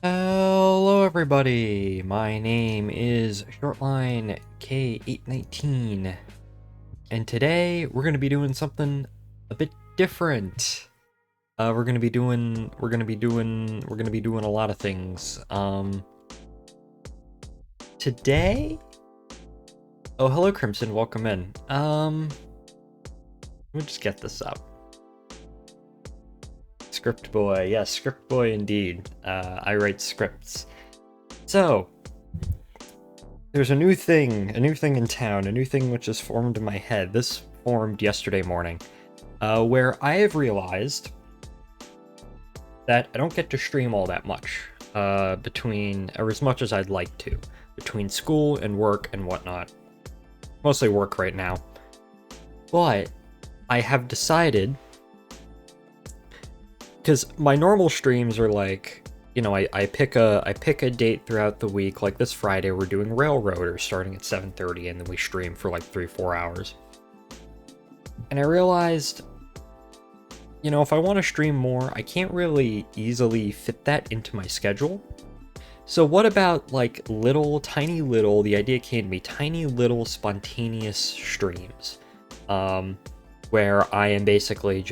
Hello everybody, my name is Shortline K819, and today we're gonna be doing something a bit different. We're gonna be doing a lot of things. Today. Oh, hello Crimson, welcome in. Let me just get this up. Script boy, yes, script boy indeed. I write scripts. So, there's a new thing in town, a new thing which has formed in my head. This formed yesterday morning, where I have realized that I don't get to stream all that much, or as much as I'd like to, between school and work and whatnot. Mostly work right now. But I have decided, because my normal streams are like, I pick a date throughout the week. Like this Friday, we're doing Railroader starting at 7:30, and then we stream for like 3-4 hours. And I realized, if I want to stream more, I can't really easily fit that into my schedule. So what about like the idea came to me, tiny little spontaneous streams, where I am basically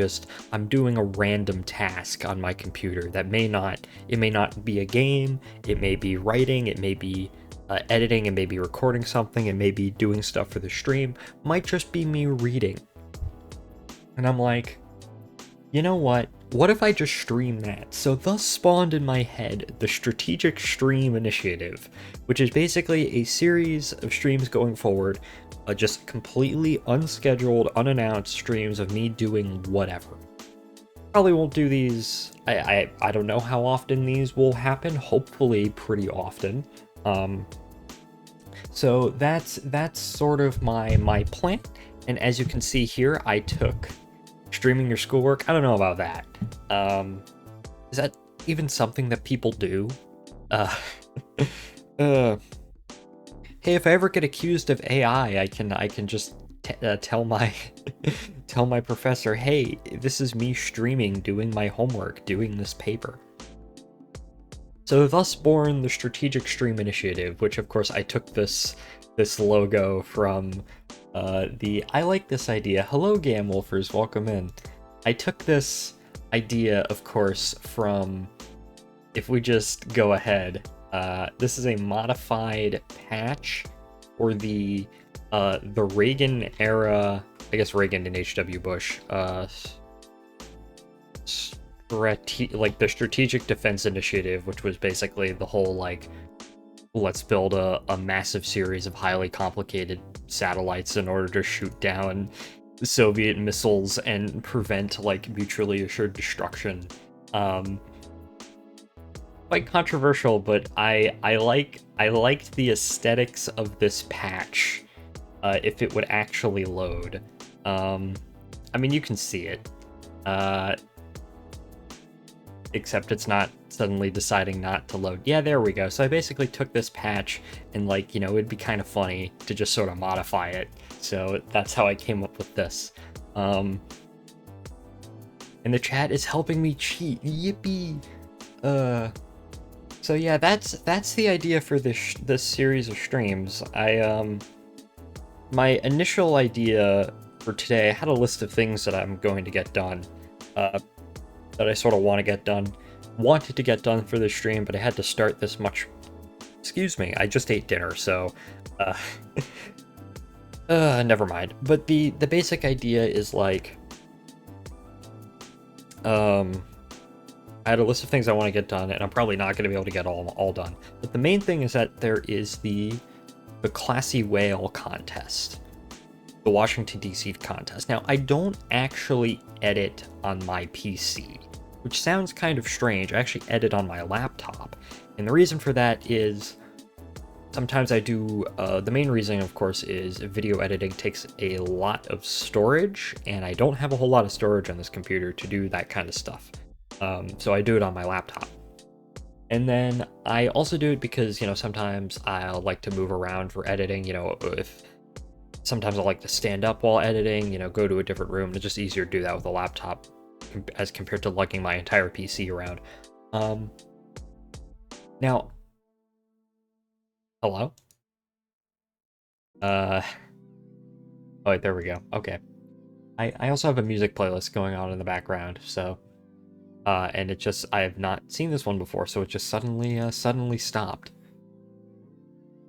I'm doing a random task on my computer that may not be a game, it may be writing, it may be editing, it may be recording something, it may be doing stuff for the stream, might just be me reading. And I'm like, you know what? What if I just stream that? So thus spawned in my head the Strategic Stream Initiative, which is basically a series of streams going forward, just completely unscheduled, unannounced streams of me doing whatever. Probably won't do these. I don't know how often these will happen. Hopefully, pretty often. So that's sort of my plan. And as you can see here, I took streaming your schoolwork. I don't know about that. Is that even something that people do? Hey, if I ever get accused of AI, I can just tell my tell my professor, hey, this is me streaming, doing my homework, doing this paper. So thus born the Strategic Stream Initiative, which of course I took this logo from I like this idea. Hello, Gamwolfers, welcome in. I took this idea, of course, from, if we just go ahead, this is a modified patch for the Reagan era, I guess Reagan and H.W. Bush, like the Strategic Defense Initiative, which was basically the whole like, let's build a massive series of highly complicated satellites in order to shoot down Soviet missiles and prevent like mutually assured destruction. Quite controversial, but I liked the aesthetics of this patch. If it would actually load, I mean, you can see it, except it's not suddenly deciding not to load. Yeah, there we go. So I basically took this patch and like, it'd be kind of funny to just sort of modify it. So that's how I came up with this. And the chat is helping me cheat. Yippee. So yeah, that's the idea for this series of streams. My initial idea for today, I had a list of things that I'm going to get done, that I sort of wanted to get done for the stream, but I had to start this much. Excuse me, I just ate dinner, so never mind. But the basic idea is like, I had a list of things I want to get done, and I'm probably not going to be able to get all done. But the main thing is that there is the Classy Whale contest, the Washington DC contest. Now, I don't actually edit on my PC, which sounds kind of strange. I actually edit on my laptop, and the reason for that is sometimes I do, the main reason, of course, is video editing takes a lot of storage, and I don't have a whole lot of storage on this computer to do that kind of stuff. So I do it on my laptop. And then I also do it because, sometimes I'll like to move around for editing, if sometimes I like to stand up while editing, go to a different room. It's just easier to do that with a laptop as compared to lugging my entire PC around. Now, hello? Oh, wait, there we go. Okay. I also have a music playlist going on in the background, so and it just I have not seen this one before, so it just suddenly stopped.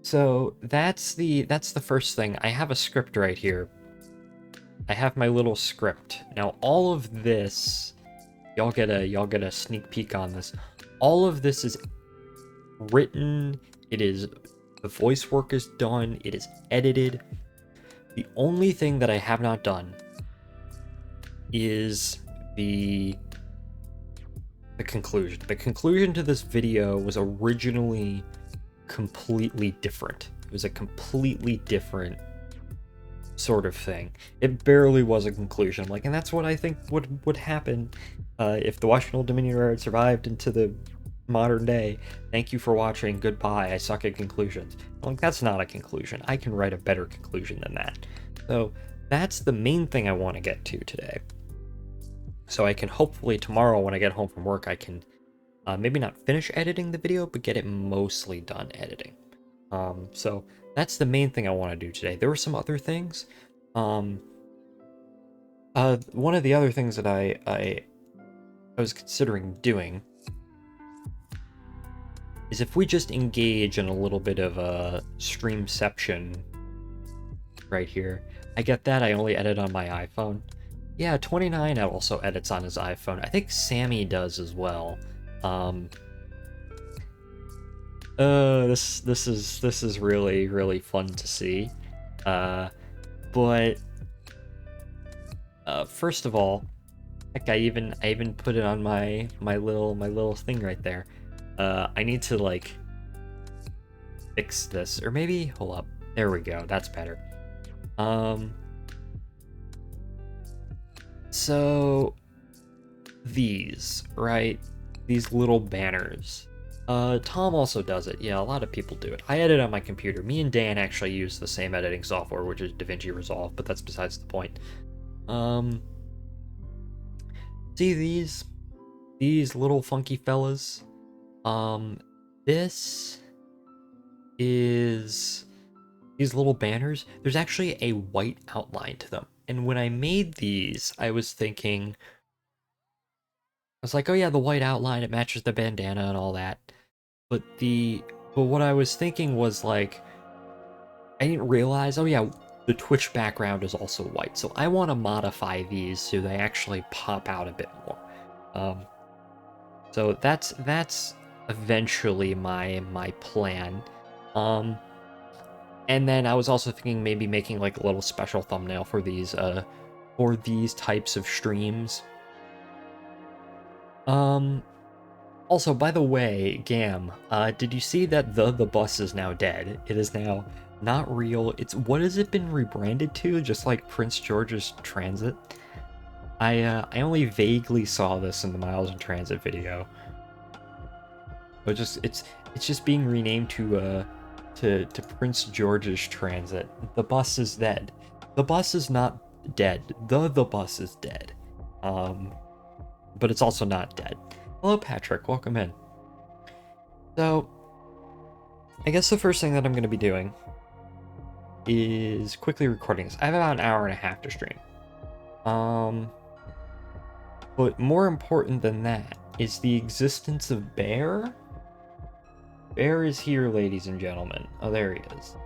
So that's the first thing. I have a script right here. I have my little script. Now all of this, y'all get a sneak peek on this. All of this is written, the voice work is done, it is edited. The only thing that I have not done is the conclusion. The conclusion to this video was originally completely different. It was a completely different sort of thing. It barely was a conclusion. Like, and that's what I think would happen if the Washington Dominion Railroad survived into the modern day. Thank you for watching. Goodbye. I suck at conclusions. Like, that's not a conclusion. I can write a better conclusion than that. So that's the main thing I want to get to today. So I can hopefully tomorrow when I get home from work, I can maybe not finish editing the video, but get it mostly done editing. So that's the main thing I want to do today. There were some other things. One of the other things that I was considering doing is if we just engage in a little bit of a streamception right here. I get that. I only edit on my iPhone. Yeah, 29 also edits on his iPhone. I think Sammy does as well. This is really fun to see. But first of all, heck, I even put it on my little thing right there. I need to like fix this, or maybe hold up. There we go. That's better. So these, right? These little banners. Tom also does it. Yeah, a lot of people do it. I edit on my computer. Me and Dan actually use the same editing software, which is DaVinci Resolve, but that's besides the point. See these little funky fellas? This is these little banners. There's actually a white outline to them. And when I made these, I was thinking, I was like, oh yeah, the white outline, it matches the bandana and all that. But what I was thinking was like, I didn't realize, oh yeah, the Twitch background is also white. So I want to modify these so they actually pop out a bit more. So that's eventually my plan. And then I was also thinking maybe making like a little special thumbnail for these types of streams. Also, by the way, Gam, did you see that the bus is now dead? It is now not real. It's, what has it been rebranded to? Just like Prince George's Transit? I only vaguely saw this in the Miles in Transit video. But it's just being renamed to Prince George's Transit. The bus is dead. The bus is not dead. The bus is dead. But it's also not dead. Hello, Patrick. Welcome in. So, I guess the first thing that I'm going to be doing is quickly recording this. I have about an hour and a half to stream. But more important than that is the existence of Bear. Bear is here, ladies and gentlemen. Oh, there he is.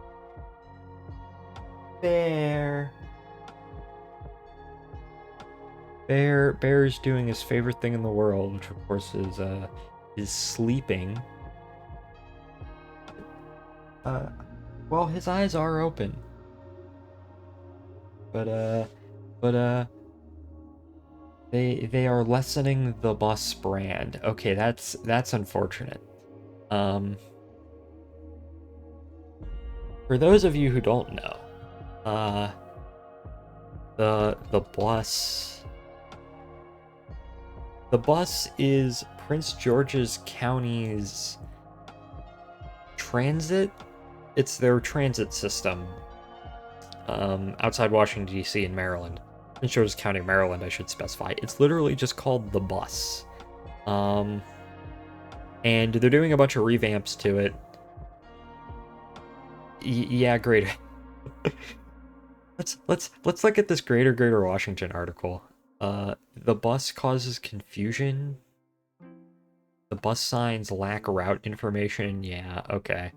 Bear. Bear's doing his favorite thing in the world, which of course is sleeping. Well, his eyes are open. But they are lessening the bus brand. Okay, that's unfortunate. For those of you who don't know, the bus is Prince George's County's transit. It's their transit system outside Washington, D.C. in Maryland. Prince George's County, Maryland, I should specify. It's literally just called the bus. and they're doing a bunch of revamps to it. Yeah, great. Let's look at this Greater Washington article. The bus causes confusion. The bus signs lack route information. Yeah, okay.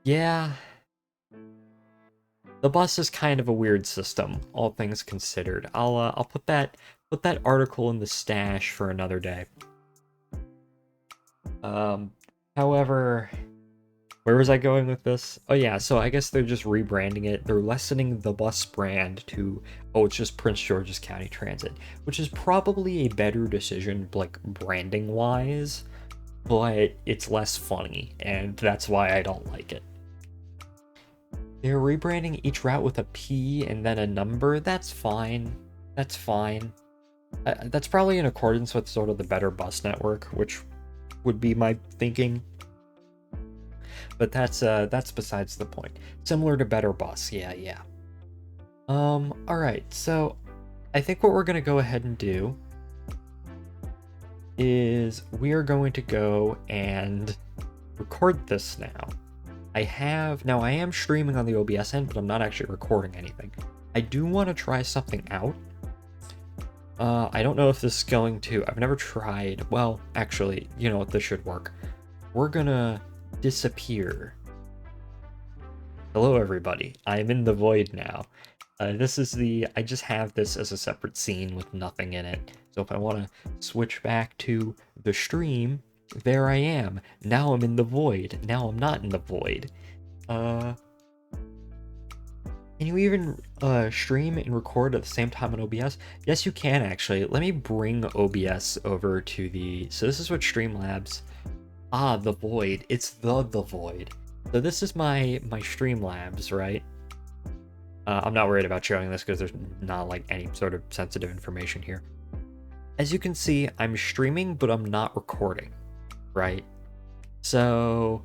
Yeah. The bus is kind of a weird system, all things considered. I'll put that article in the stash for another day. However, where was I going with this? Oh yeah, so I guess they're just rebranding it. They're lessening the bus brand to, oh, it's just Prince George's County Transit, which is probably a better decision, like, branding-wise, but it's less funny, and that's why I don't like it. They're rebranding each route with a P and then a number. That's fine. That's fine. That's probably in accordance with sort of the Better Bus Network, which would be my thinking. But that's besides the point. Similar to Better Bus, yeah. Alright, so I think what we're gonna go ahead and do is we are going to go and record this now. I am streaming on the OBS end, but I'm not actually recording anything. I do want to try something out. I don't know if this is going to, I've never tried, well, actually, you know what, this should work. We're gonna disappear. Hello everybody, I'm in the void now. I just have this as a separate scene with nothing in it. So if I want to switch back to the stream, there I am. Now I'm in the void. Now I'm not in the void. Can you even stream and record at the same time on OBS? Yes, you can actually. Let me bring OBS over to the... So this is what Streamlabs... Ah, the void. It's the void. So this is my Streamlabs, right? I'm not worried about showing this because there's not like any sort of sensitive information here. As you can see, I'm streaming, but I'm not recording, right? So,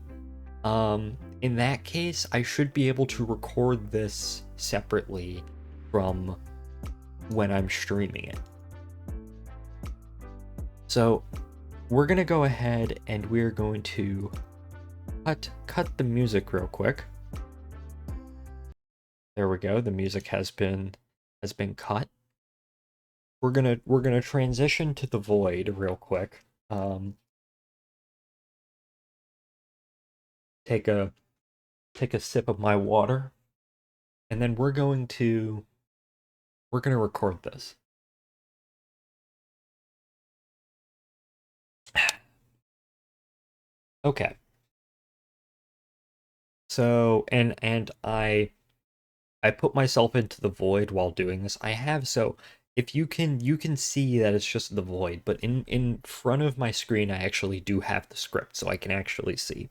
in that case, I should be able to record this separately from when I'm streaming it. So, we're gonna go ahead and we're going to cut the music real quick. There we go. The music has been cut. We're gonna transition to the void real quick. Take a sip of my water, and then we're gonna record this. Okay. So and I put myself into the void while doing this. I have, so if you can see that it's just the void, but in front of my screen I actually do have the script, so I can actually see.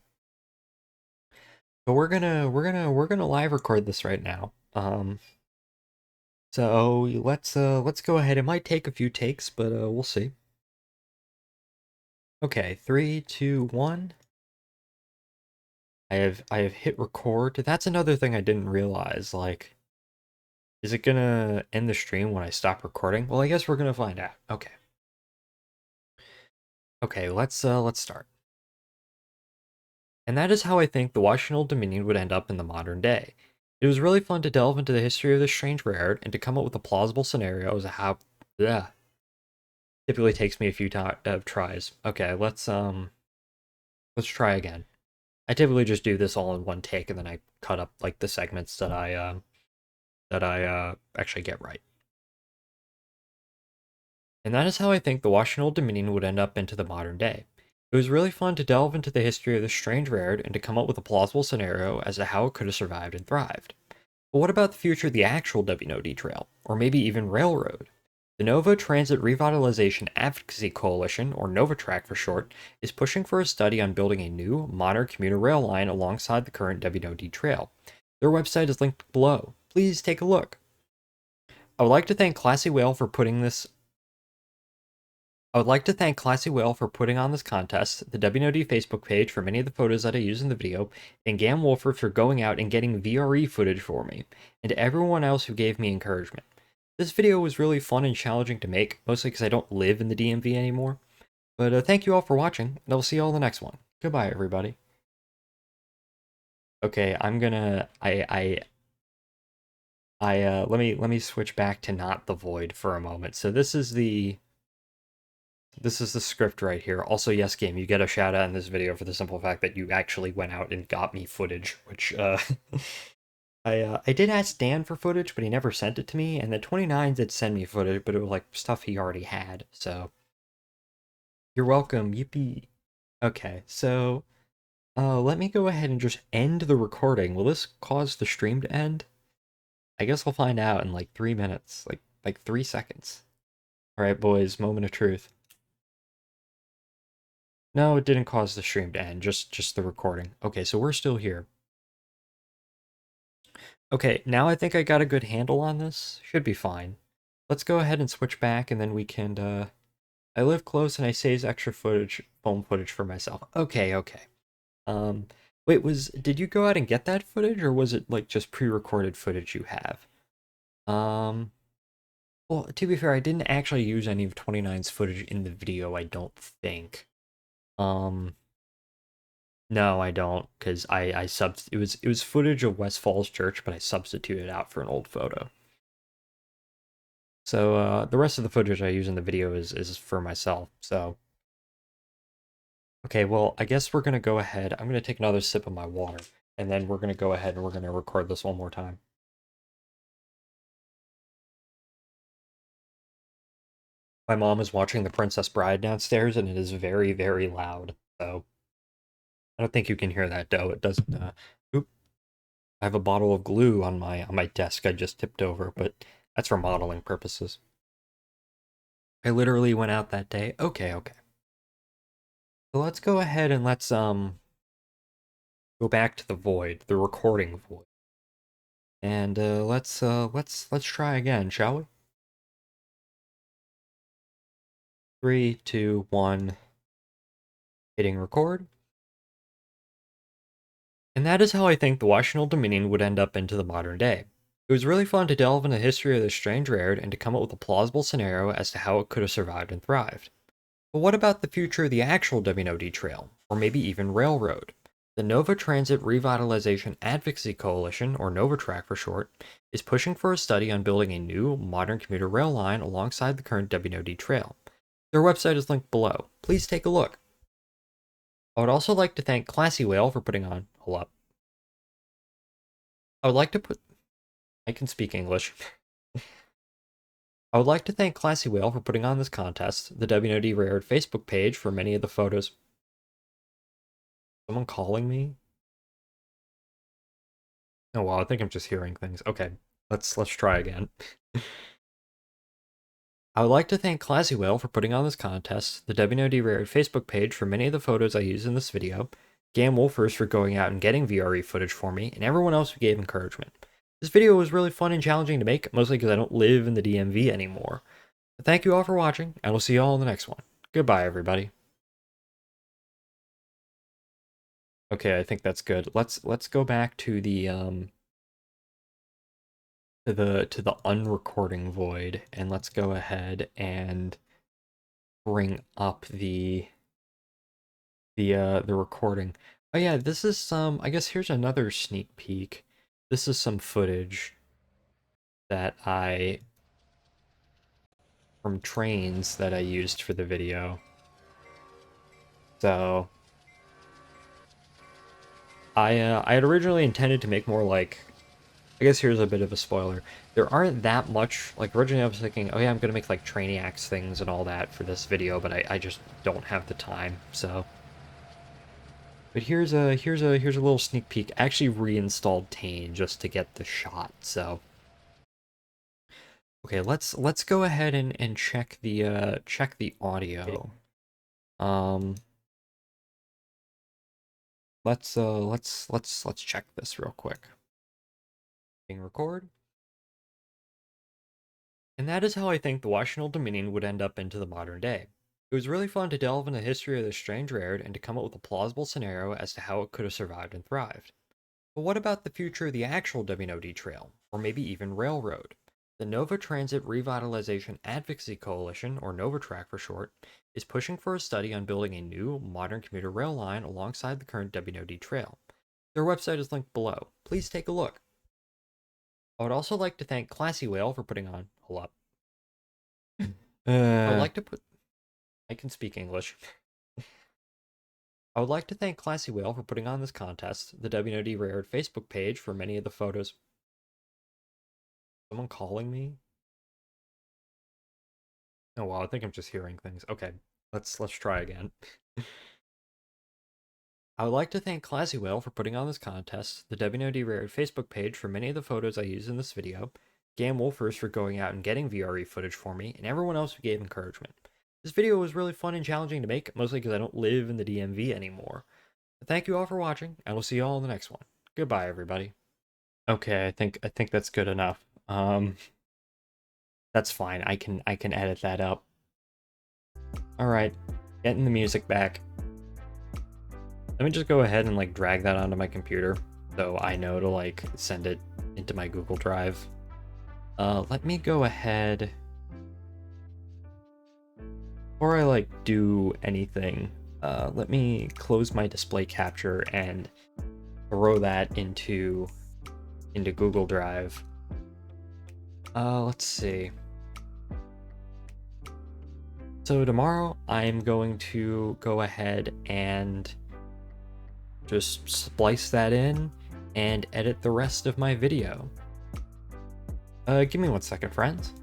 So we're gonna live record this right now. So let's go ahead. It might take a few takes, but we'll see. Okay, 3, 2, 1. I have hit record. That's another thing I didn't realize. Like, is it gonna end the stream when I stop recording? Well, I guess we're gonna find out. Okay. Okay, let's start. And that is how I think the Washington Old Dominion would end up in the modern day. It was really fun to delve into the history of this strange railroad and to come up with a plausible scenario as to how. Yeah. Typically takes me a few tries. Okay, let's try again. I typically just do this all in one take and then I cut up like the segments that I actually get right. And that is how I think the Washington Old Dominion would end up into the modern day. It was really fun to delve into the history of this strange railroad and to come up with a plausible scenario as to how it could have survived and thrived. But what about the future of the actual WNOD trail, or maybe even railroad? The Nova Transit Revitalization Advocacy Coalition, or NovaTrack for short, is pushing for a study on building a new, modern commuter rail line alongside the current WNOD trail. Their website is linked below. Please take a look. I would like to thank Classy Whale for putting on this contest, the WNOD Facebook page for many of the photos that I use in the video, and Gam Wolford for going out and getting VRE footage for me, and to everyone else who gave me encouragement. This video was really fun and challenging to make, mostly because I don't live in the DMV anymore. But thank you all for watching, and I'll see you all in the next one. Goodbye, everybody. Okay, I'm gonna let me switch back to not the void for a moment. So this is the script right here. Also, yes, game, you get a shout out in this video for the simple fact that you actually went out and got me footage, which I did ask Dan for footage, but he never sent it to me. And the 29 did send me footage, but it was like stuff he already had. So you're welcome. Yippee. Okay, so let me go ahead and just end the recording. Will this cause the stream to end? I guess we'll find out in like 3 minutes, like 3 seconds. All right, boys, moment of truth. No, it didn't cause the stream to end, just the recording. Okay, so we're still here. Okay, now I think I got a good handle on this. Should be fine. Let's go ahead and switch back, and then we can, I live close and I save extra footage, phone footage for myself. Okay, okay. Um, wait, did you go out and get that footage, or was it, like, just pre-recorded footage you have? Well, to be fair, I didn't actually use any of 29's footage in the video, I don't think. Um, no, I don't, because it was footage of West Falls Church, but I substituted out for an old photo. So the rest of the footage I use in the video is for myself. So okay, well, I guess we're gonna go ahead. I'm gonna take another sip of my water, and then we're gonna go ahead and we're gonna record this one more time. My mom is watching The Princess Bride downstairs, and it is very, very loud. So I don't think you can hear that, though. It doesn't. Oop. I have a bottle of glue on my desk. I just tipped over, but that's for modeling purposes. I literally went out that day. Okay, okay. So let's go ahead and let's go back to the void, the recording void, and let's try again, shall we? 3, 2, 1. Hitting record. And that is how I think the Washington Dominion would end up into the modern day. It was really fun to delve into the history of this strange raid and to come up with a plausible scenario as to how it could have survived and thrived. But what about the future of the actual WNOD trail, or maybe even railroad? The Nova Transit Revitalization Advocacy Coalition, or NovaTrack for short, is pushing for a study on building a new, modern commuter rail line alongside the current WNOD trail. Their website is linked below. Please take a look. I would also like to thank Classy Whale for putting on. Hold up. I would like to put. I can speak English. I would like to thank Classy Whale for putting on this contest, the WNOD Rared Facebook page for many of the photos. Someone calling me? Oh well, I think I'm just hearing things. Okay, let's try again. I would like to thank Classy Whale for putting on this contest, the WNOD Rared Facebook page for many of the photos I used in this video, Gam Wolfers for going out and getting VRE footage for me, and everyone else who gave encouragement. This video was really fun and challenging to make, mostly because I don't live in the DMV anymore. But thank you all for watching, and we'll see you all in the next one. Goodbye, everybody. Okay, I think that's good. Let's go back to the to the unrecording void, and let's go ahead and bring up the recording. Oh yeah, this is some, I guess here's another sneak peek. This is some footage that from trains that I used for the video. So I had originally intended to make more like, I guess here's a bit of a spoiler. There aren't that much, like originally I was thinking, oh yeah, I'm gonna make like Trainiacs things and all that for this video, but I just don't have the time, so. But here's a little sneak peek. I actually reinstalled Tane just to get the shot, so. Okay, let's go ahead and check the audio. Let's check this real quick. Being record. And that is how I think the Washington Dominion would end up into the modern day. It was really fun to delve into the history of this strange raid and to come up with a plausible scenario as to how it could have survived and thrived. But what about the future of the actual WNOD trail, or maybe even railroad? The Nova Transit Revitalization Advocacy Coalition, or NovaTrack for short, is pushing for a study on building a new, modern commuter rail line alongside the current WNOD trail. Their website is linked below. Please take a look. I would also like to thank Classy Whale for putting on. Hold up. I would like to put. I can speak English. I would like to thank Classy Whale for putting on this contest, the WNOD Rared Facebook page for many of the photos. Someone calling me? Oh wow, I think I'm just hearing things. Okay, let's try again. I would like to thank Classy Whale for putting on this contest, the WNOD Rared Facebook page for many of the photos I used in this video, Gam Wolfers for going out and getting VRE footage for me, and everyone else who gave encouragement. This video was really fun and challenging to make, mostly because I don't live in the DMV anymore. But thank you all for watching, and we'll see you all in the next one. Goodbye, everybody. Okay, I think that's good enough. That's fine. I can edit that up. All right, getting the music back. Let me just go ahead and like drag that onto my computer so I know to like send it into my Google Drive. Let me go ahead before I like do anything. Let me close my display capture and throw that into Google Drive. Let's see. So tomorrow I'm going to go ahead and just splice that in and edit the rest of my video. Give me 1 second, friends.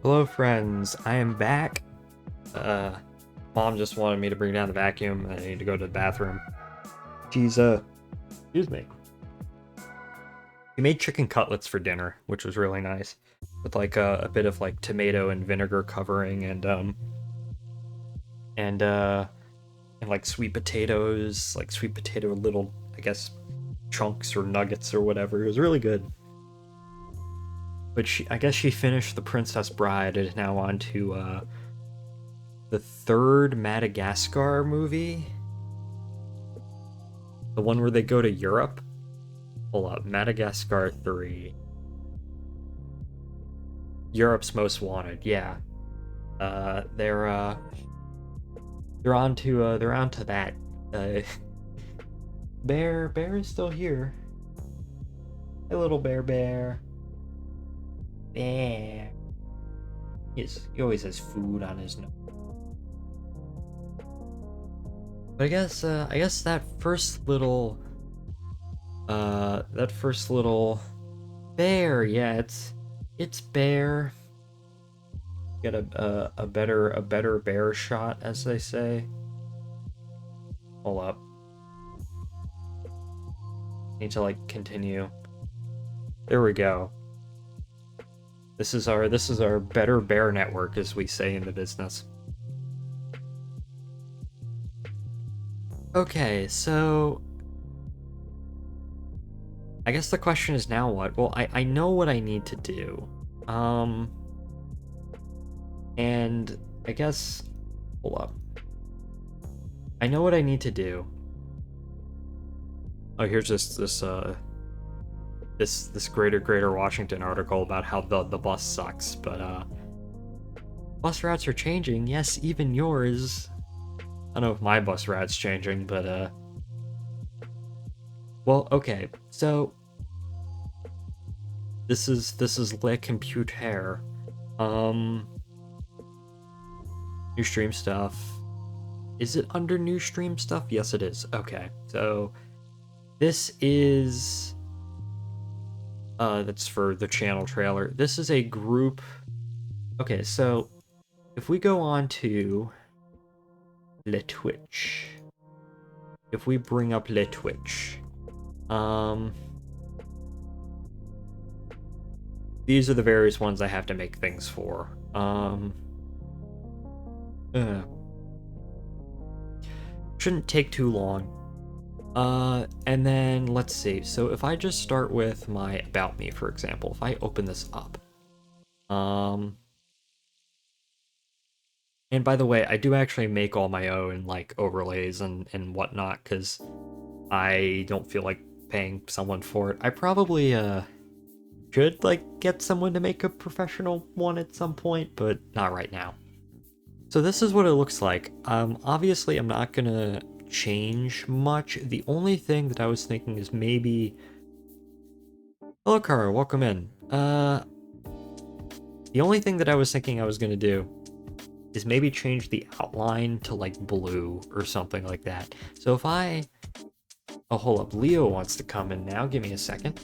Hello friends, I am back. Mom just wanted me to bring down the vacuum. I need to go to the bathroom. She's excuse me. We made chicken cutlets for dinner, which was really nice. With like a bit of like tomato and vinegar covering and like sweet potatoes, like sweet potato little, I guess, chunks or nuggets or whatever. It was really good. But I guess she finished The Princess Bride and is now on to the third Madagascar movie. The one where they go to Europe. Hold up, Madagascar 3. Europe's Most Wanted, yeah. They're on to that. Bear is still here. Hey little bear. Bear. He always has food on his nose. But I guess that first little bear, yeah, it's Bear. Get a better bear shot, as they say. Hold up. Need to like continue. There we go. This is our better bear network, as we say in the business. Okay, so I guess the question is now what? Well, I know what I need to do. And I guess, hold up. I know what I need to do. Oh, here's just this Greater Washington article about how the bus sucks, but bus routes are changing. Yes, even yours. I don't know if my bus route's changing, but well, okay. So this is Le Computer. New stream stuff. Is it under new stream stuff? Yes, it is. Okay. So this is that's for the channel trailer. This is a group. Okay, so if we go on to Le Twitch, if we bring up Le Twitch, these are the various ones I have to make things for. Shouldn't take too long. And then let's see. So if I just start with my About Me, for example, if I open this up, and by the way, I do actually make all my own like overlays and whatnot, because I don't feel like paying someone for it. I probably should like get someone to make a professional one at some point, but not right now. So this is what it looks like. Obviously I'm not gonna change much. The only thing that I was thinking is maybe... Hello, Kara, welcome in. The only thing that I was thinking I was gonna do is maybe change the outline to like blue or something like that. So if I... Oh, hold up, Leo wants to come in now. Give me a second.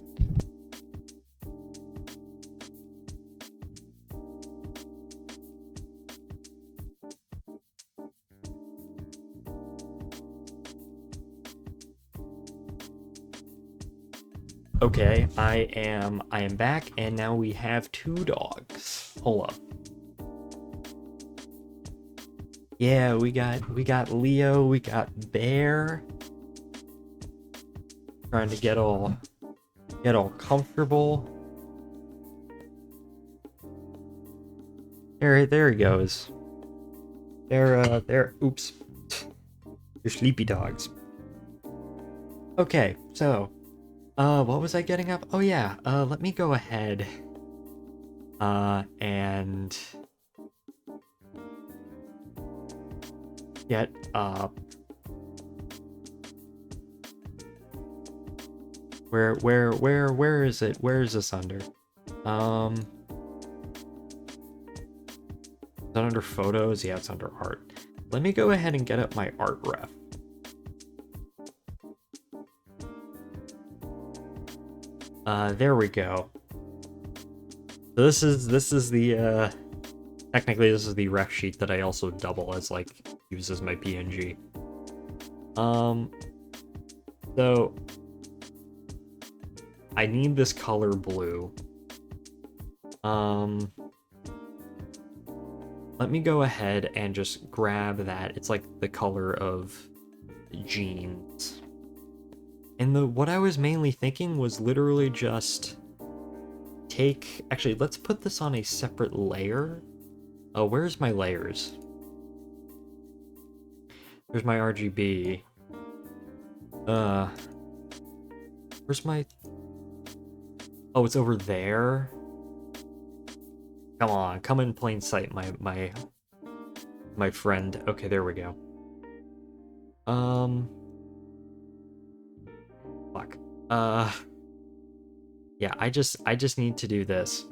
Okay, I am back, and now we have 2 dogs. Hold up. Yeah, we got Leo, we got Bear. Trying to get all comfortable. There he goes. They're oops. They're sleepy dogs. Okay, so what was I getting up? Oh yeah, let me go ahead and get up. Where is it? Where is this under? Is that under photos? Yeah, it's under art. Let me go ahead and get up my art ref. There we go. So this is the technically this is the ref sheet that I also double as like use as my PNG. So I need this color blue. Let me go ahead and just grab that. It's like the color of jeans. And what I was mainly thinking was literally just take... Actually, let's put this on a separate layer. Oh, where's my layers? There's my RGB. Where's my... Oh, it's over there? Come on, come in plain sight, my friend. Okay, there we go. Fuck. Yeah, I just need to do this.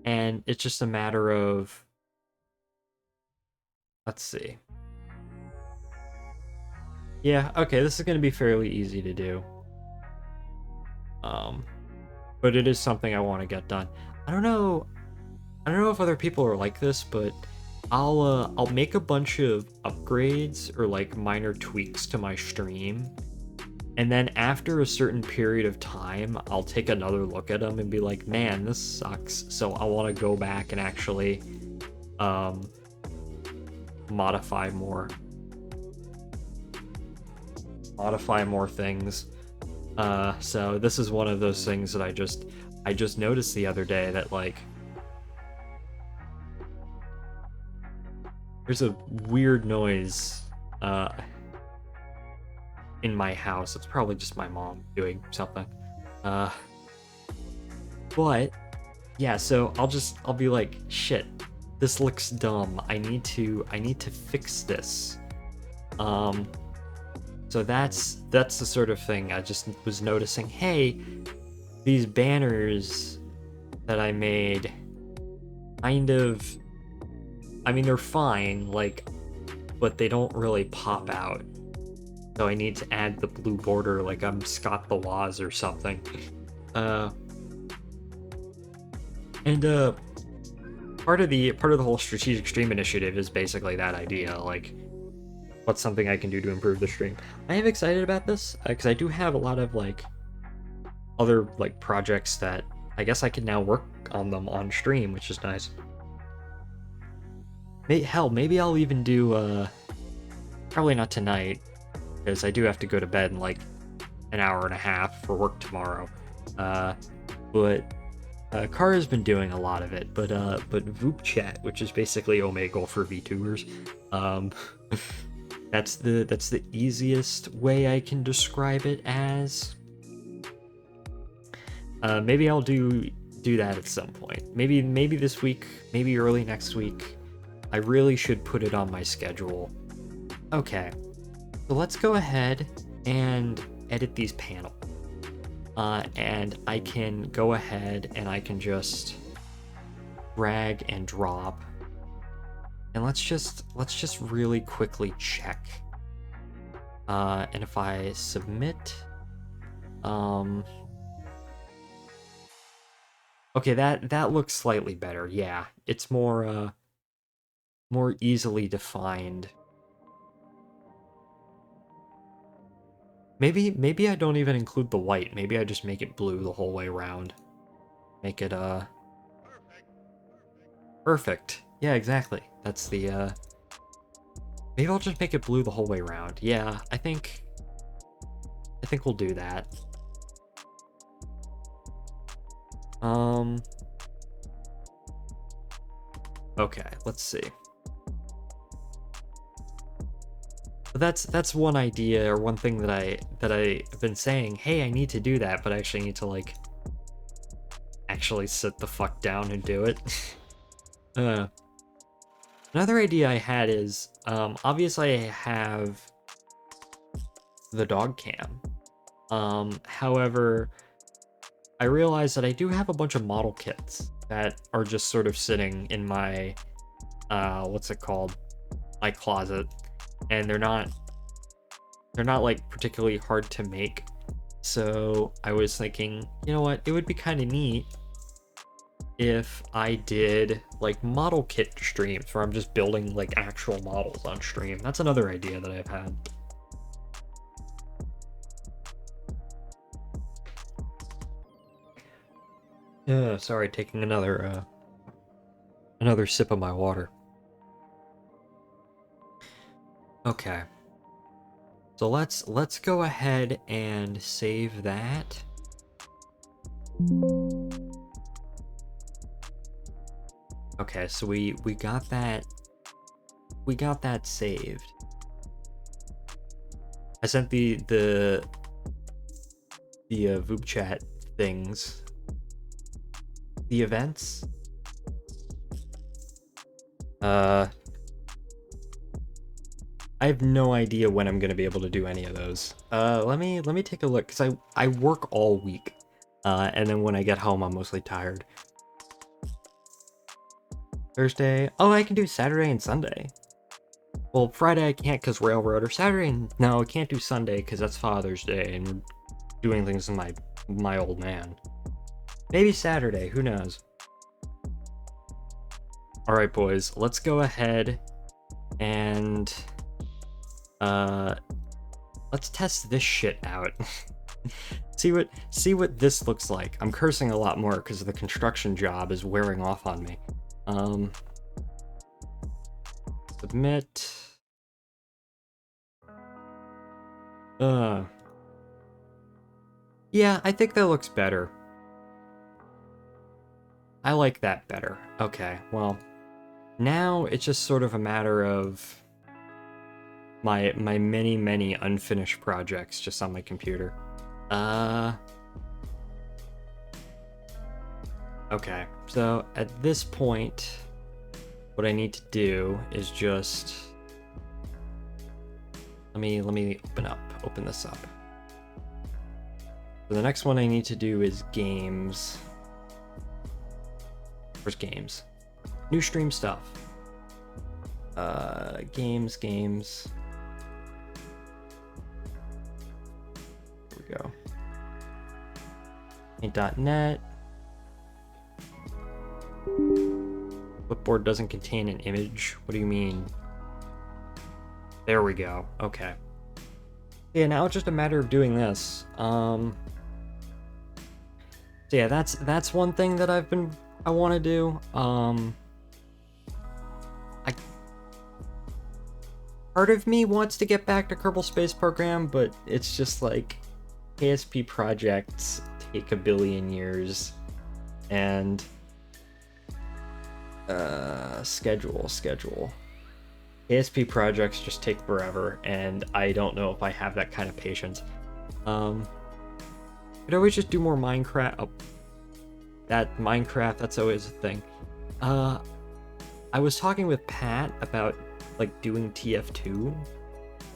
And it's just a matter of... Let's see. Yeah, okay, this is going to be fairly easy to do. But it is something I want to get done. I don't know. I don't know if other people are like this, but I'll make a bunch of upgrades or like minor tweaks to my stream, and then after a certain period of time, I'll take another look at them and be like, man, this sucks. So I want to go back and actually modify more things. So this is one of those things that I just noticed the other day, that like there's a weird noise in my house. It's probably just my mom doing something. But yeah, so I'll be like, shit, this looks dumb. I need to fix this. So that's the sort of thing I just was noticing. Hey, these banners that I made, kind of, I mean, they're fine, like, but they don't really pop out. So I need to add the blue border, like I'm Scott the Woz or something. Part of the whole strategic stream initiative is basically that idea, like, what's something I can do to improve the stream. I am excited about this because I do have a lot of like other like projects that I guess I can now work on them on stream, which is nice. Hell, maybe I'll even do probably not tonight, because I do have to go to bed in like an hour and a half for work tomorrow. But Kara's been doing a lot of it, but VOD Chat, which is basically Omegle for VTubers, that's the easiest way I can describe it as. Maybe I'll do that at some point. Maybe this week, maybe early next week. I really should put it on my schedule. Okay, so let's go ahead and edit these panels. And I can go ahead and I can just drag and drop. And let's just really quickly check. And if I submit, okay, that looks slightly better. Yeah, it's more easily defined. Maybe I don't even include the white. Maybe I just make it blue the whole way around. Make it perfect. Yeah, exactly. That's the maybe I'll just make it blue the whole way around. Yeah, I think we'll do that. Okay, let's see. That's one idea, or one thing that I've been saying, hey, I need to do that, but I actually need to like actually sit the fuck down and do it. Another idea I had is, obviously I have the dog cam. However, I realized that I do have a bunch of model kits that are just sort of sitting in my, what's it called? My closet. And they're not like particularly hard to make. So I was thinking, you know what, it would be kind of neat if I did like model kit streams where I'm just building like actual models on stream. That's another idea that I've had. Yeah, sorry, taking another sip of my water. Okay. So let's go ahead and save that. Okay, so we got that saved. I sent the VOD chat things. The events. I have no idea when I'm gonna be able to do any of those. Let me take a look, because I work all week, and then when I get home I'm mostly tired. Thursday. Oh, I can do Saturday and Sunday. Well, Friday I can't because Railroad, or Saturday. No, I can't do Sunday because that's Father's Day and we're doing things with my old man. Maybe Saturday. Who knows? All right, boys, let's go ahead and let's test this shit out. see what this looks like. I'm cursing a lot more because the construction job is wearing off on me. Submit. Yeah, I think that looks better. I like that better. Okay, well, now it's just sort of a matter of my many unfinished projects just on my computer. Okay, so at this point, what I need to do is just let me open this up. So the next one I need to do is games. Where's games? New stream stuff. Games. Here we go. Paint.net. Clipboard doesn't contain an image. What do you mean? There we go. Okay. Yeah, now it's just a matter of doing this. So yeah, that's one thing that I want to do. Part of me wants to get back to Kerbal Space Program, but it's just like KSP projects take a billion years, and schedule. KSP projects just take forever, and I don't know if I have that kind of patience. Could always just do more Minecraft. Oh, that Minecraft, that's always a thing. I was talking with Pat about like doing TF2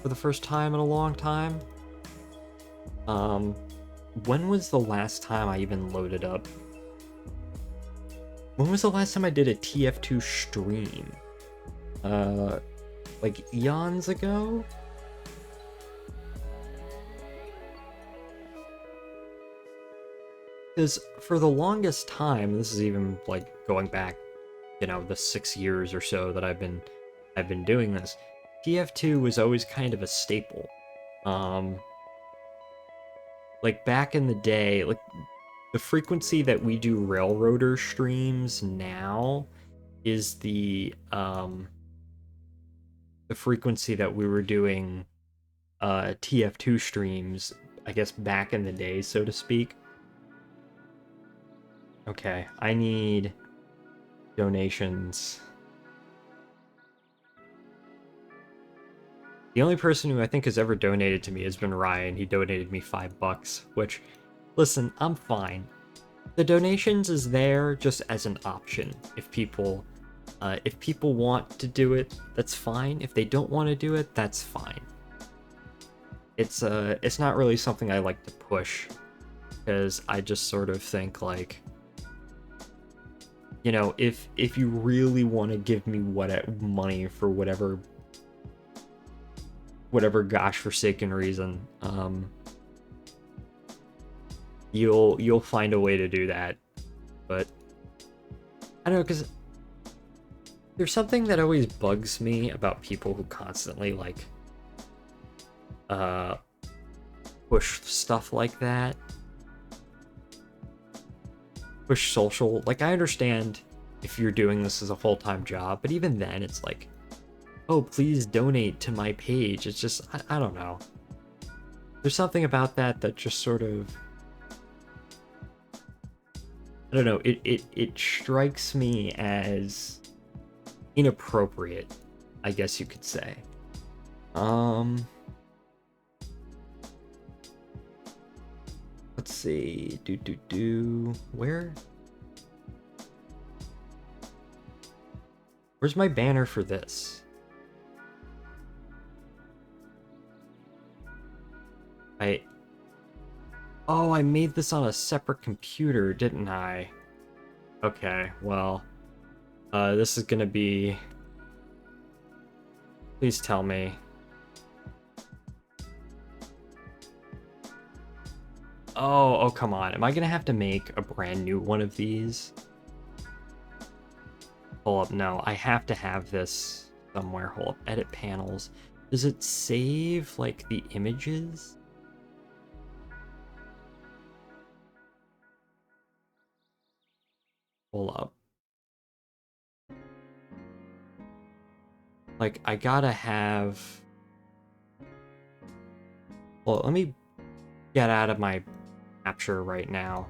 for the first time in a long time. When was the last time I even loaded up? When was the last time I did a TF2 stream? Like eons ago? Because for the longest time, this is even like going back, you know, the 6 years or so that I've been doing this, TF2 was always kind of a staple. Like back in the day, like the frequency that we do Railroader streams now is the frequency that we were doing TF2 streams, I guess back in the day, so to speak. Okay, I need donations. The only person who I think has ever donated to me has been Ryan. He donated me $5, which, listen, I'm fine. The donations is there just as an option. If people want to do it, that's fine. If they don't want to do it, that's fine. It's not really something I like to push, because I just sort of think like, you know, if you really want to give me money for whatever gosh forsaken reason, you'll find a way to do that. But I don't know, because there's something that always bugs me about people who constantly like push stuff like that. Push social. Like, I understand if you're doing this as a full-time job, but even then it's like, oh, please donate to my page. It's just, I don't know. There's something about that just sort of, I don't know, it strikes me as inappropriate, I guess you could say. Let's see, where's my banner for this? Oh, I made this on a separate computer, didn't I? Okay, well, this is gonna be, please tell me. Oh, come on. Am I gonna have to make a brand new one of these? Hold up, no, I have to have this somewhere. Hold up, edit panels. Does it save, like, the images? Hold up. Like, I gotta have... Well, let me get out of my capture right now.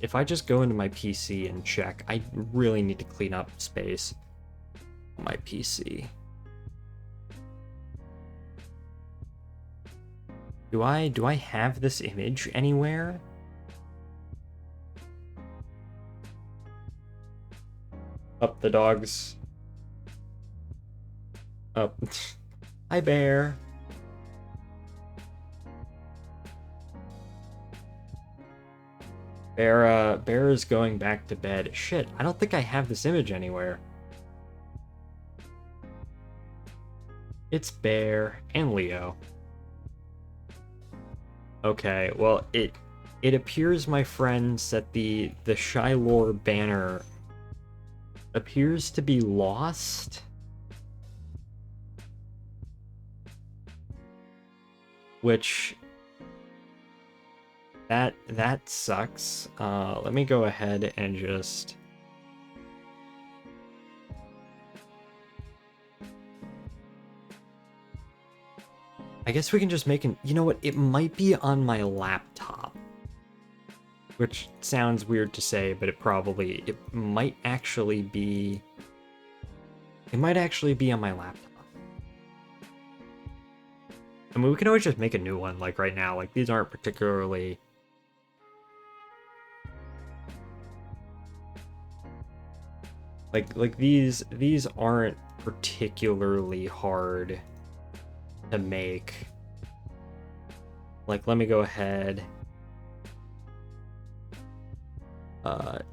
If I just go into my PC and check, I really need to clean up space on my PC. Do I have this image anywhere? Up the dogs. Up. Hi, bear. Bear is going back to bed. Shit, I don't think I have this image anywhere. It's Bear and Leo. Okay, well, it appears, my friends, that the Shylore banner appears to be lost. Which... That sucks. Let me go ahead and just... I guess we can just make an... You know what? It might be on my laptop. Which sounds weird to say, but it might actually be... It might actually be on my laptop. I mean, we can always just make a new one, like, right now. Like, these aren't particularly... Like these aren't particularly hard to make. Like, let me go ahead.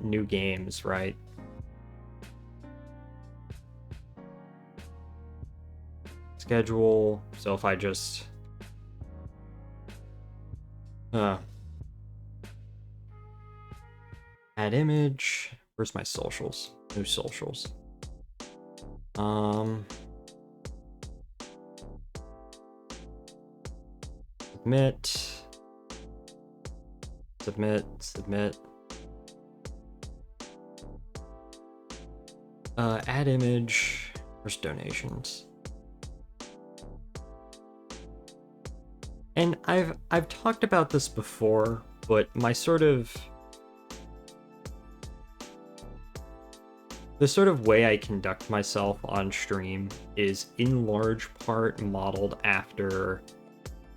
New games, right? Schedule. So if I just... add image. Where's my socials? New socials. Submit. Add image. Where's donations? And I've talked about this before, but my sort of... The sort of way I conduct myself on stream is in large part modeled after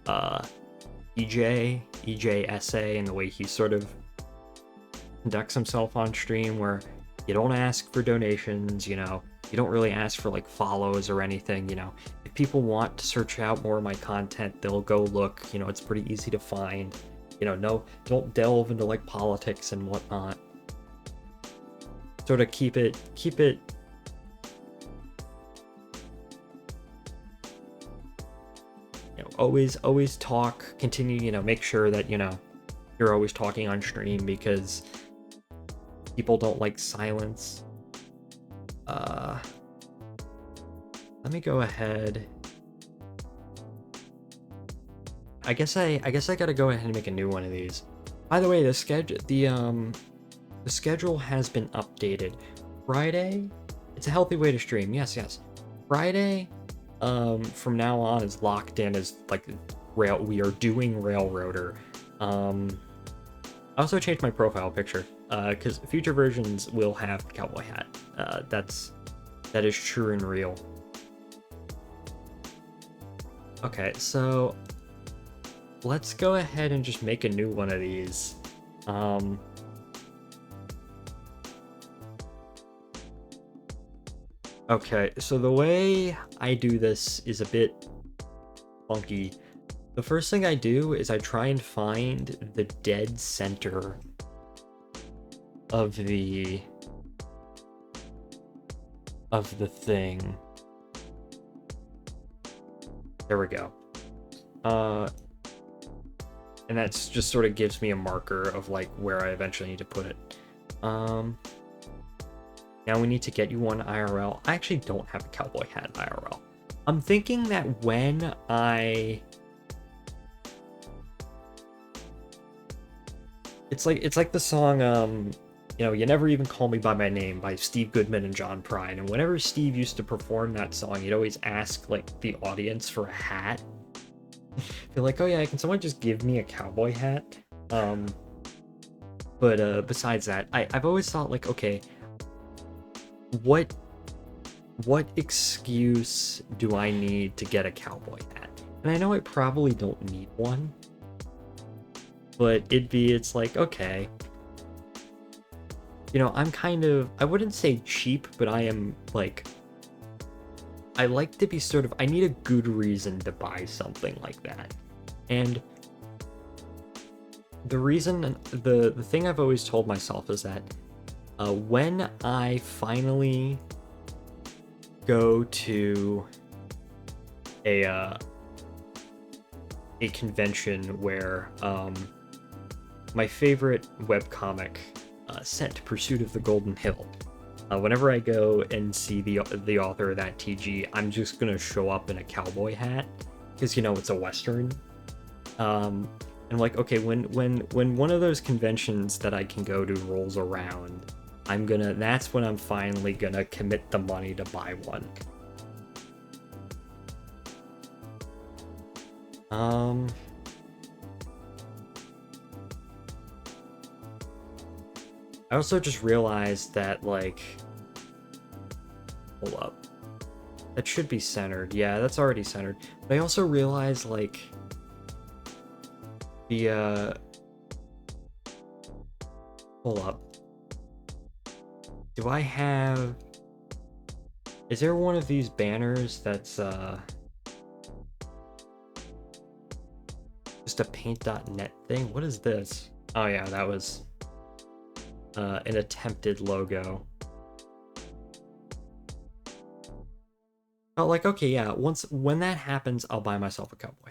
EJSA and the way he sort of conducts himself on stream, where you don't ask for donations, you know, you don't really ask for like follows or anything, you know. If people want to search out more of my content, they'll go look, you know, it's pretty easy to find. You know, no, don't delve into like politics and whatnot. Sort of keep it you know, always talk, continue, you know, make sure that, you know, you're always talking on stream, because people don't like silence. Let me go ahead. I guess I gotta go ahead and make a new one of these. By the way, the schedule has been updated. Friday, it's a healthy way to stream. Yes. Friday, from now on is locked in as like we are doing Railroader. I also changed my profile picture, because future versions will have the cowboy hat. That is true and real. Okay, so let's go ahead and just make a new one of these. Okay, so the way I do this is a bit funky. The first thing I do is I try and find the dead center of the thing. There we go. And that's just sort of gives me a marker of like where I eventually need to put it. Now we need to get you one IRL. I actually don't have a cowboy hat in IRL. I'm thinking that when it's like the song you know, You Never Even Call Me By My Name by Steve Goodman and John Prine. And whenever Steve used to perform that song, he'd always ask like the audience for a hat. They're like, oh yeah, can someone just give me a cowboy hat? But besides that, I've always thought like, okay, what excuse do I need to get a cowboy hat? And I know I probably don't need one, but it's like, okay, you know, I'm kind of, I wouldn't say cheap, but I am like, I like to be sort of, I need a good reason to buy something like that. And the reason, the thing I've always told myself is that when I finally go to a convention where my favorite webcomic set Pursuit of the Golden Hill, whenever I go and see the author of that TG, I'm just gonna show up in a cowboy hat because, you know, it's a Western. And like, okay, when one of those conventions that I can go to rolls around, that's when I'm finally gonna commit the money to buy one. I also just realized that, like, hold up, that should be centered. Yeah, that's already centered. But I also realized, like, the hold up, do I have, is there one of these banners that's just a paint.net thing? What is this? Oh yeah, that was an attempted logo. Oh, like, okay, yeah, when that happens, I'll buy myself a cowboy.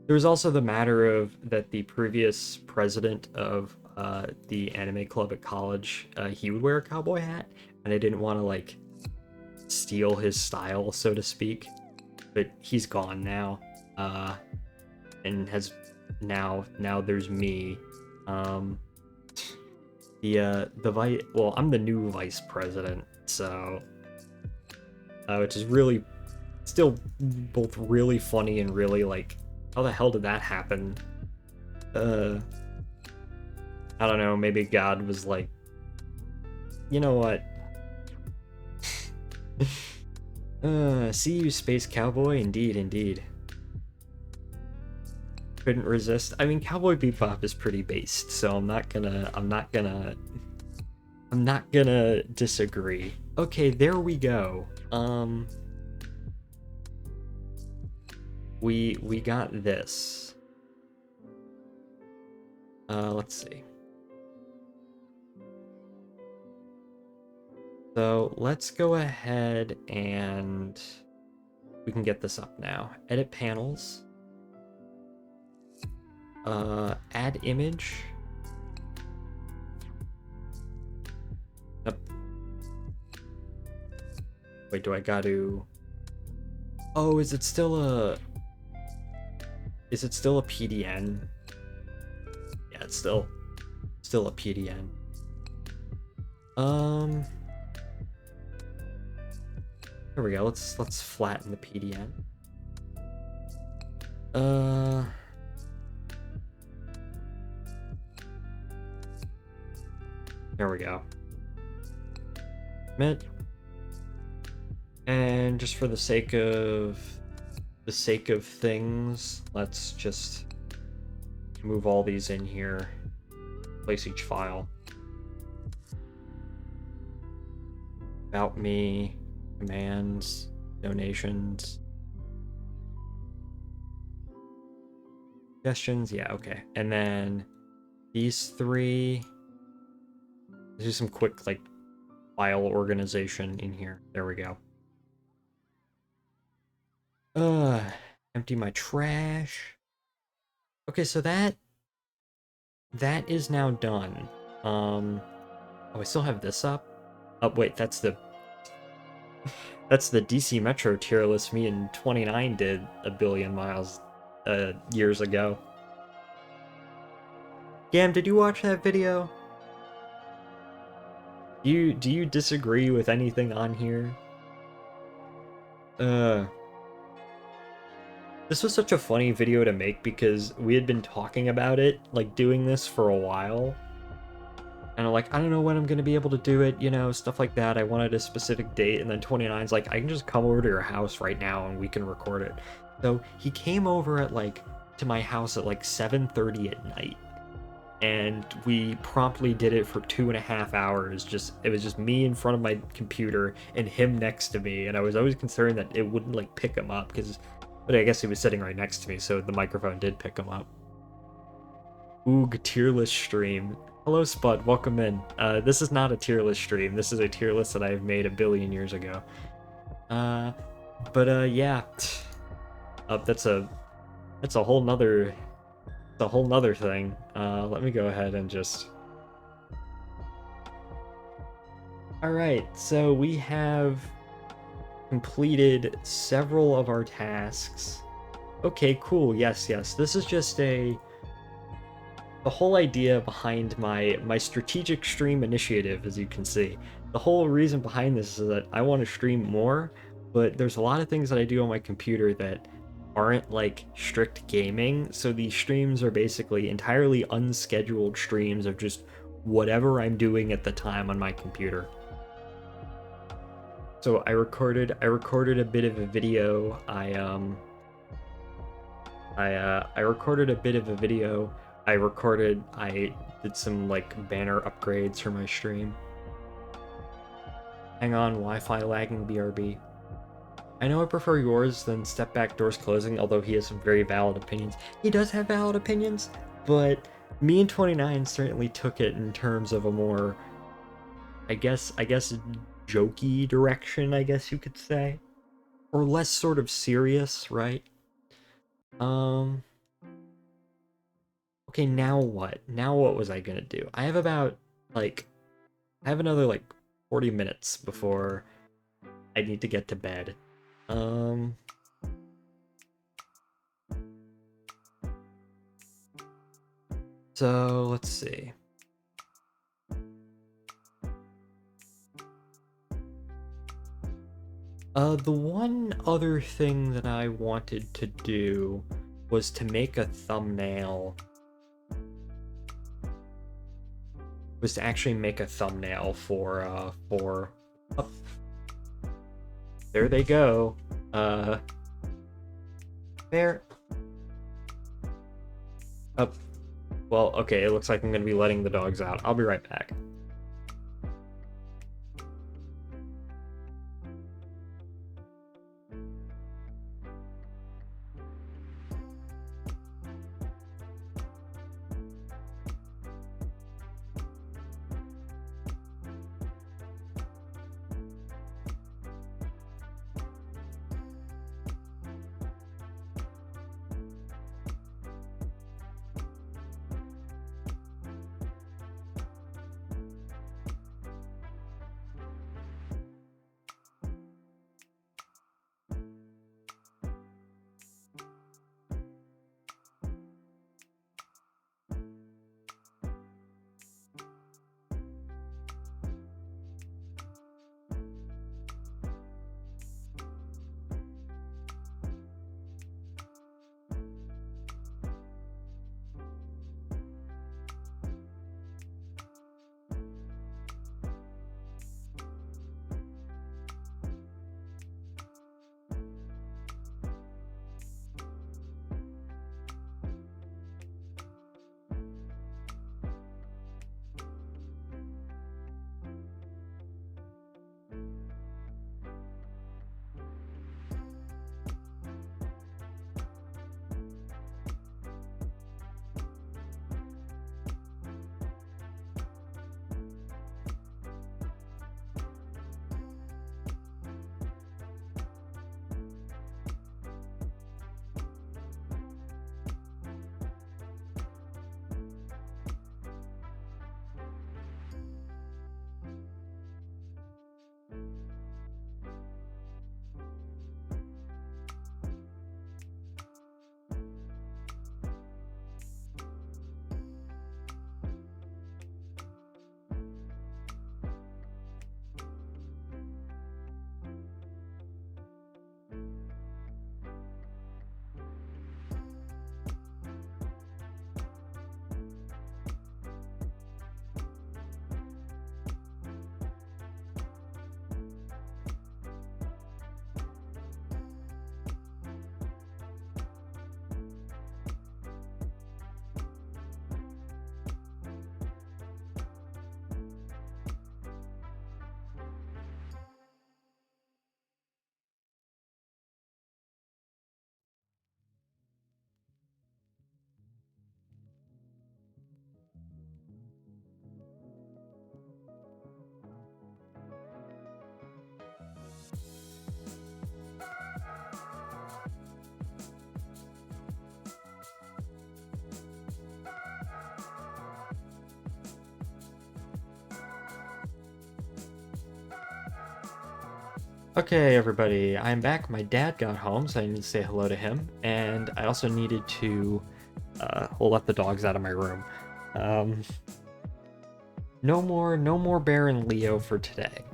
There's also the matter of that the previous president of the anime club at college, he would wear a cowboy hat, and I didn't want to like steal his style, so to speak. But he's gone now, and has now there's me. I'm the new vice president, so which is really still both really funny and really like, how the hell did that happen? I don't know, maybe God was like, you know what? See you, space cowboy. Indeed. Couldn't resist. I mean, Cowboy Bebop is pretty based, so I'm not gonna disagree. Okay, there we go. We got this. Let's see. So let's go ahead and we can get this up now. Edit panels. Add image. Yep. Wait, do I got to? Oh, is it still a PDN? Yeah, it's still a PDN. There we go. Let's flatten the PDN. There we go. Commit. And just for the sake of things, let's just move all these in here. Place each file. About me, commands, donations, suggestions. Yeah, okay. And then these three. Let's do some quick like file organization in here. There we go. Uh, empty my trash. Okay, so that is now done. Oh, I still have this up. Oh, wait, that's the DC Metro tier list me and 29 did a billion miles years ago. Gam, did you watch that video? Do you disagree with anything on here? Uh, this was such a funny video to make because we had been talking about it, like doing this for a while. And I'm like, I don't know when I'm gonna be able to do it, you know, stuff like that. I wanted a specific date, and then 29's like, I can just come over to your house right now and we can record it. So he came over at like to my house at like 7:30 at night. And we promptly did it for 2.5 hours. It was just me in front of my computer and him next to me, and I was always concerned that it wouldn't like pick him up but I guess he was sitting right next to me, so the microphone did pick him up. Oog, tier list stream. Hello Spud, welcome in. This is not a tier list stream. This is a tier list that I've made a billion years ago. Yeah. That's a whole nother thing. Let me go ahead and just... Alright, so we have completed several of our tasks. Okay, cool, yes. This is just the whole idea behind my strategic stream initiative, as you can see. The whole reason behind this is that I want to stream more, but there's a lot of things that I do on my computer that aren't like strict gaming, so these streams are basically entirely unscheduled streams of just whatever I'm doing at the time on my computer. So I recorded a bit of a video. I recorded a bit of a video. I did some like banner upgrades for my stream. Hang on, Wi-Fi lagging BRB. I know I prefer yours than Step Back Doors Closing, although he has some very valid opinions. He does have valid opinions, but me and 29 certainly took it in terms of a more, I guess jokey direction, I guess you could say. Or less sort of serious, right? Okay, now what? Now what was I gonna do? I have about, like, I have another, like, 40 minutes before I need to get to bed. So, let's see. The one other thing that I wanted to do was to make a thumbnail. Was to actually make a thumbnail for oh, there they go. There. Up. Well, okay, it looks like I'm gonna be letting the dogs out. I'll be right back. Okay, everybody, I'm back. My dad got home, so I need to say hello to him, and I also needed to let the dogs out of my room. Um, no more Bear and Leo for today.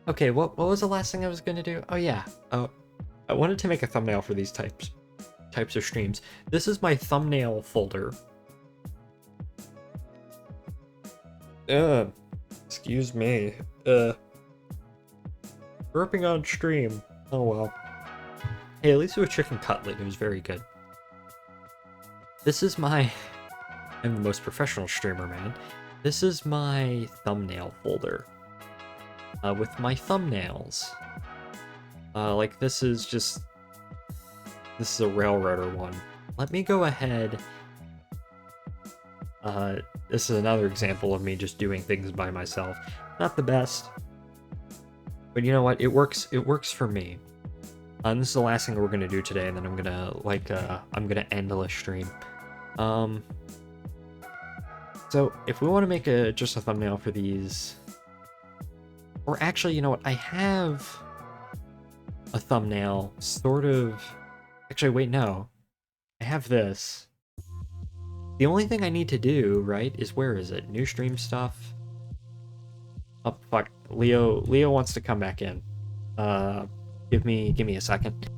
Okay, what was the last thing I was gonna do? Oh yeah, I wanted to make a thumbnail for these types of streams. This is my thumbnail folder. Excuse me. Burping on stream. Oh well. Hey, at least it was chicken cutlet. It was very good. This is my... I'm the most professional streamer, man. This is my thumbnail folder. With my thumbnails. Like this is just... This is a Railroader one. Let me go ahead... This is another example of me just doing things by myself. Not the best. But you know what? It works for me. And this is the last thing we're gonna do today, and then I'm gonna end the stream. So if we want to make just a thumbnail for these, or actually, you know what? I have a thumbnail, sort of. Actually, wait, no. I have this. The only thing I need to do, right, is where is it? New stream stuff. Oh fuck, Leo wants to come back in. Give me a second.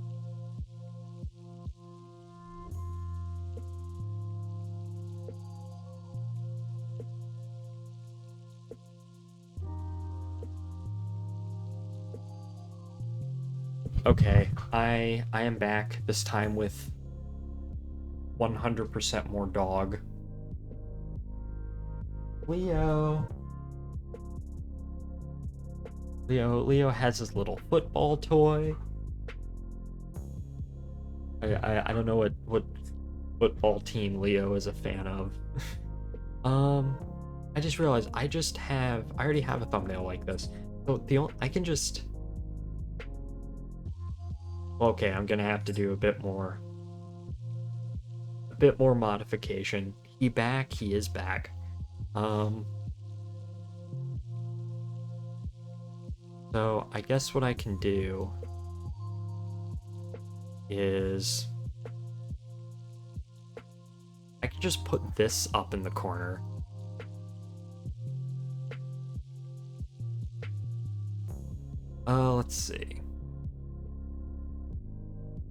Okay, I am back, this time with 100% more dog. Leo has his little football toy. I don't know what football team Leo is a fan of. I just realized I already have a thumbnail like this. So I can just... Okay, I'm gonna have to do a bit more modification. He is back. So I guess what I can do is I can just put this up in the corner. Let's see.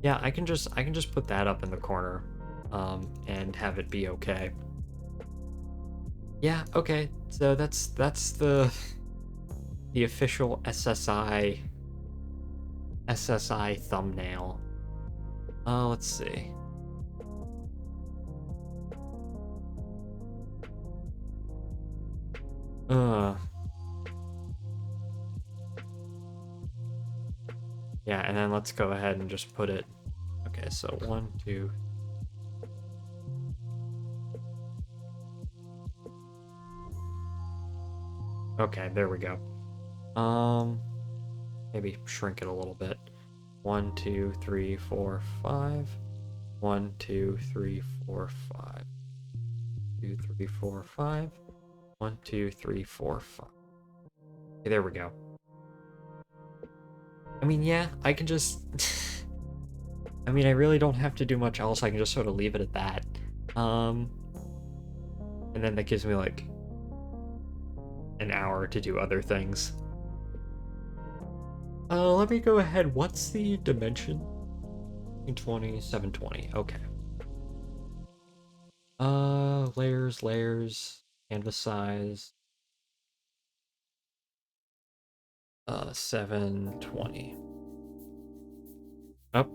Yeah, I can just put that up in the corner, and have it be okay. Yeah, okay. So that's the official SSI thumbnail. Let's see. Yeah, and then let's go ahead and just put it. Okay, so 1, 2. Okay, there we go. Maybe shrink it a little bit. 1, 2, 3, 4, 5. 1, 2, 3, 4, 5. 2, 3, 4, 5. 1, 2, 3, 4, 5. Okay, there we go. I mean, yeah, I can just... I mean, I really don't have to do much else. I can just sort of leave it at that. And then that gives me, like, an hour to do other things. Let me go ahead. What's the dimension? 720, 720. Okay. Layers, canvas size. 720. Oh.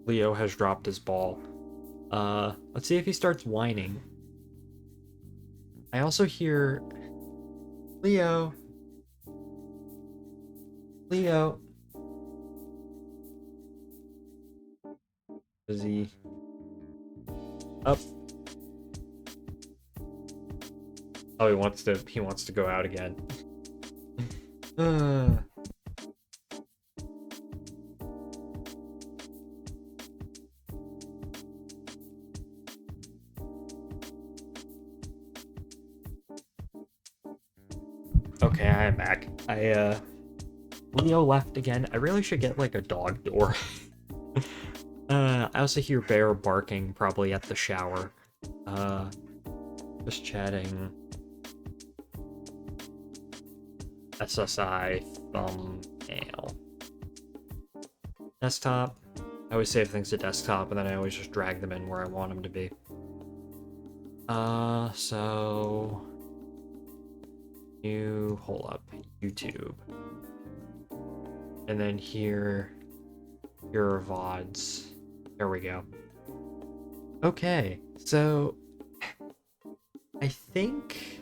Leo has dropped his ball. Let's see if he starts whining. I also hear... Leo. Is he... Up? Oh, he wants to go out again. Okay, I am back. Leo left again. I really should get like a dog door. I also hear Bear barking, probably at the shower. Just chatting. SSI thumbnail. Desktop. I always save things to desktop, and then I always just drag them in where I want them to be. So... New, hold up, YouTube. And then here are VODs. There we go. Okay, so... I think...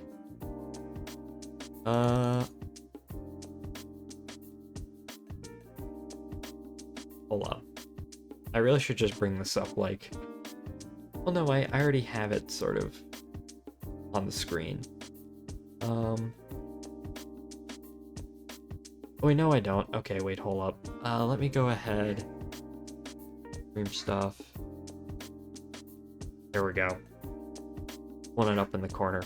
Hold up. I really should just bring this up, like... Well, no, I already have it sort of on the screen. Oh, wait, no, I don't. Okay, wait, hold up. Let me go ahead. Stream stuff. There we go. One it up in the corner.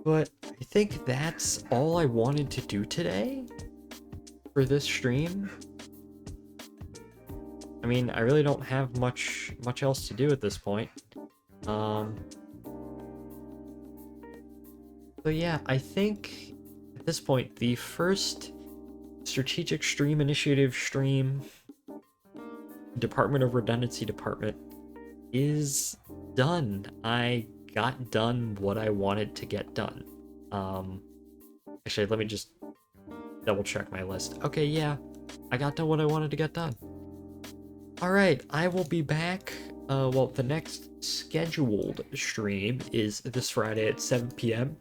But I think that's all I wanted to do today for this stream. I mean, I really don't have much else to do at this point. So yeah, I think at this point the first strategic stream initiative stream Department of Redundancy department is done. I got done what I wanted to get done. Actually, let me just double check my list. Okay, yeah, I got done what I wanted to get done. Alright, I will be back. Well, the next scheduled stream is this Friday at 7 p.m.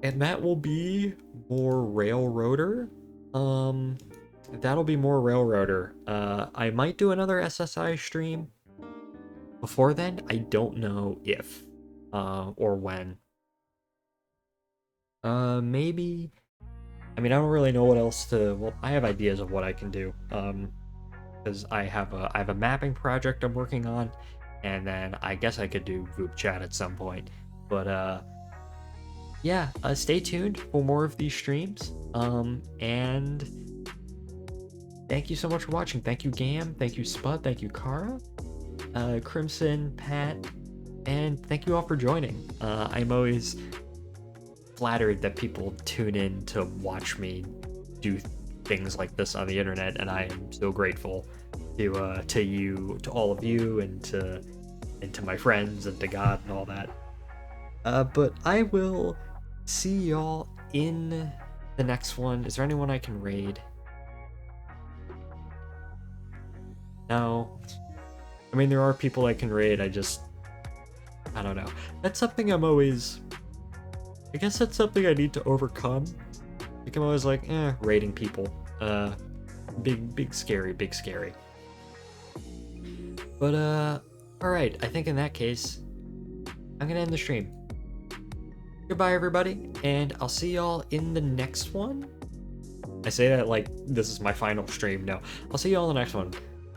And that will be more Railroader. That'll be more Railroader. I might do another SSI stream. Before then, I don't know if, or when. Maybe... I mean, I don't really know what else to... Well, I have ideas of what I can do. Because I have a mapping project I'm working on, and then I guess I could do VOD chat at some point. But, yeah, stay tuned for more of these streams. And thank you so much for watching. Thank you, Gam. Thank you, Spud. Thank you, Kara. Crimson, Pat, and thank you all for joining. I'm always flattered that people tune in to watch me do things like this on the internet, and I am so grateful to all of you, and to my friends, and to God, and all that. But I will see y'all in the next one. Is there anyone I can raid? No. I mean, there are people I can raid, I don't know. That's something I guess that's something I need to overcome. Like, I'm always like, raiding people. Big scary. But, alright, I think in that case, I'm gonna end the stream. Goodbye, everybody, and I'll see y'all in the next one. I say that like this is my final stream. No, I'll see y'all in the next one.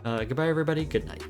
Goodbye, everybody. Good night.